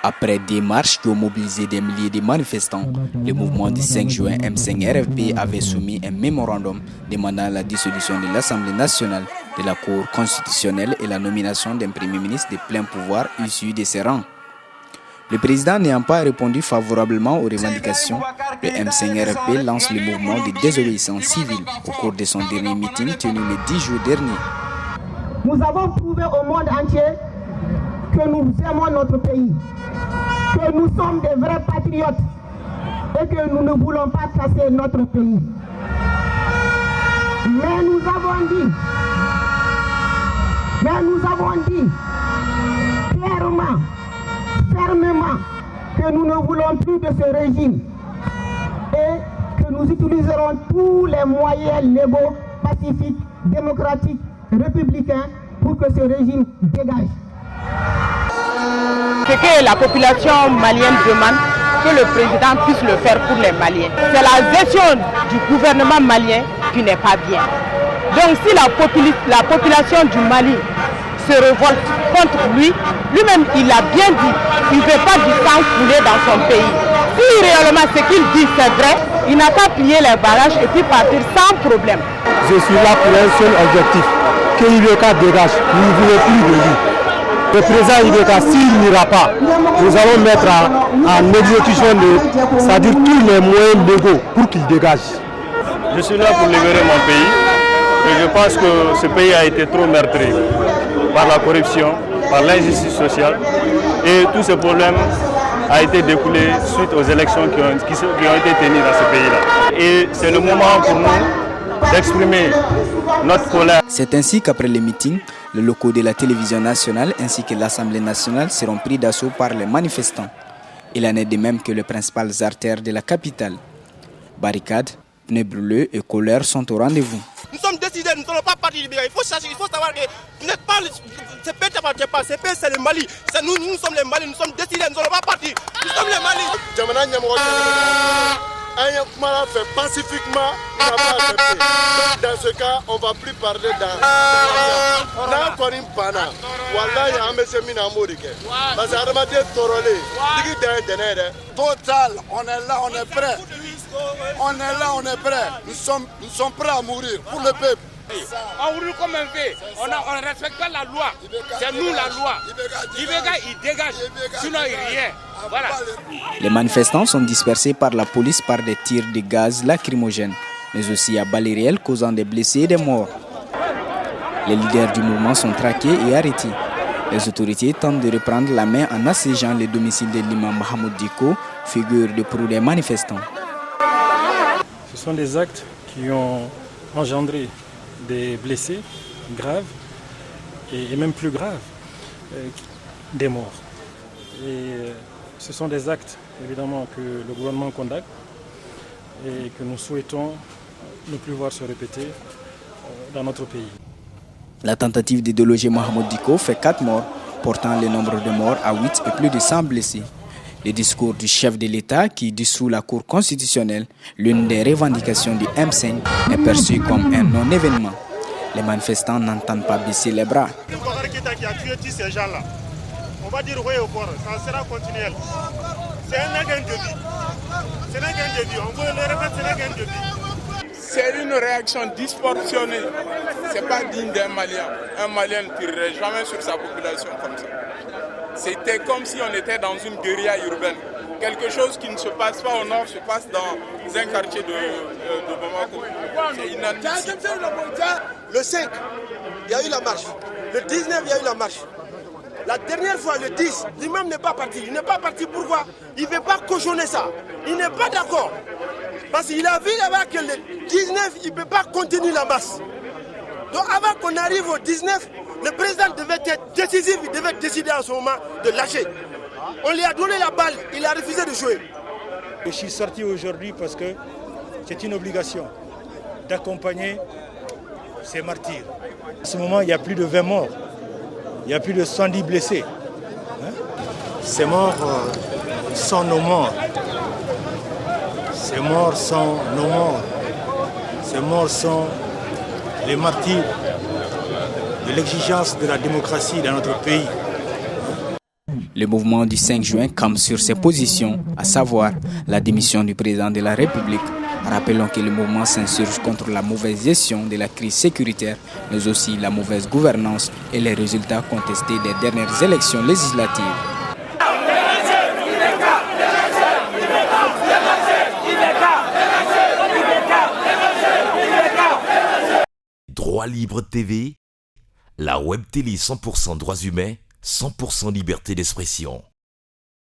Après des marches qui ont mobilisé des milliers de manifestants, le mouvement du 5 juin M5-RFP avait soumis un mémorandum demandant la dissolution de l'Assemblée nationale, de la Cour constitutionnelle et la nomination d'un Premier ministre de plein pouvoir issu de ses rangs. Le président n'ayant pas répondu favorablement aux revendications, le M5-RFP lance le mouvement de désobéissance civile au cours de son dernier meeting tenu le 10 juin dernier. Nous avons prouvé au monde entier que nous aimons notre pays, que nous sommes des vrais patriotes et que nous ne voulons pas casser notre pays. Mais nous avons dit clairement, fermement, que nous ne voulons plus de ce régime et que nous utiliserons tous les moyens légaux, pacifiques, démocratiques, républicains pour que ce régime dégage. Ce que la population malienne demande, que le président puisse le faire pour les Maliens. C'est la gestion du gouvernement malien qui n'est pas bien. Donc si la population du Mali se révolte contre lui, lui-même il a bien dit, il ne veut pas du sang couler dans son pays. Si réellement ce qu'il dit c'est vrai, il n'a qu'à plier les barrages et puis partir sans problème. Je suis là pour un seul objectif, que Ibeka dégage, nous ne voulons plus de lui. Le président Ibeka, s'il n'ira pas, nous allons mettre en exécution c'est-à-dire tous les moyens légaux pour qu'il dégage. Je suis là pour libérer mon pays et je pense que ce pays a été trop meurtri par la corruption, par l'injustice sociale et tous ces problèmes ont été découlés suite aux élections qui ont été tenues dans ce pays-là. Et c'est le moment pour nous d'exprimer notre colère. C'est ainsi qu'après les meetings, les locaux de la télévision nationale ainsi que l'Assemblée nationale seront pris d'assaut par les manifestants. Il en est de même que les principales artères de la capitale. Barricades, pneus brûlés et colère sont au rendez-vous. Nous sommes décidés, nous ne sommes pas partis libérés. Il faut savoir que vous n'êtes pas, ce pays n'appartient pas, ce pays c'est le Mali. Nous sommes les Mali, nous sommes décidés, nous ne sommes pas partis. Nous sommes les Mali. Fait pacifiquement, dans ce cas, on ne va plus parler dans total, on est là, on est prêt. On est là, on est prêt. Nous sommes prêts à mourir pour le peuple. On roule comme un fait. On ne respecte pas la loi. C'est nous la loi. Ibeka, il dégage. Sinon, il rien. Voilà. Les manifestants sont dispersés par la police par des tirs de gaz lacrymogènes, mais aussi à balles réelles causant des blessés et des morts. Les leaders du mouvement sont traqués et arrêtés. Les autorités tentent de reprendre la main en assiégeant le domicile de l'imam Mahamoud Diko, figure de proue des manifestants. Ce sont des actes qui ont engendré des blessés graves et même plus graves, des morts. Et ce sont des actes évidemment que le gouvernement condamne et que nous souhaitons ne plus voir se répéter dans notre pays. La tentative de déloger Mahamoud Diko fait 4 morts, portant le nombre de morts à 8 et plus de 100 blessés. Le discours du chef de l'État qui dissout la Cour constitutionnelle, l'une des revendications du M5, est perçu comme un non-événement. Les manifestants n'entendent pas baisser les bras. Qui a tué tous ces gens-là, on va dire oui au corps, ça sera continuel. C'est un gain de vie. C'est un gain de vie. On veut le répéter, c'est un gain de vie. C'est une réaction disproportionnée. Ce n'est pas digne d'un Malien. Un Malien ne tirerait jamais sur sa population comme ça. C'était comme si on était dans une guérilla urbaine. Quelque chose qui ne se passe pas au nord se passe dans un quartier de Bamako. C'est inadmissible. Le 5, il y a eu la marche. Le 19, il y a eu la marche. La dernière fois, le 10, lui-même n'est pas parti. Il n'est pas parti, pourquoi? Il ne veut pas cautionner ça. Il n'est pas d'accord. Parce qu'il a vu là-bas que le 19, il ne peut pas contenir la masse. Donc avant qu'on arrive au 19, le président devait être décisif, il devait décider en ce moment de lâcher. On lui a donné la balle, il a refusé de jouer. Je suis sorti aujourd'hui parce que c'est une obligation d'accompagner ces martyrs. En ce moment, il y a plus de 20 morts, il y a plus de 110 blessés. Ces morts sont nos morts. Ces morts sont nos morts. Ces morts sont les martyrs de l'exigence de la démocratie dans notre pays. Le mouvement du 5 juin campe sur ses positions, à savoir la démission du président de la République. Rappelons que le mouvement s'insurge contre la mauvaise gestion de la crise sécuritaire, mais aussi la mauvaise gouvernance et les résultats contestés des dernières élections législatives. Droit Libre TV, la web télé 100% droits humains, 100% liberté d'expression.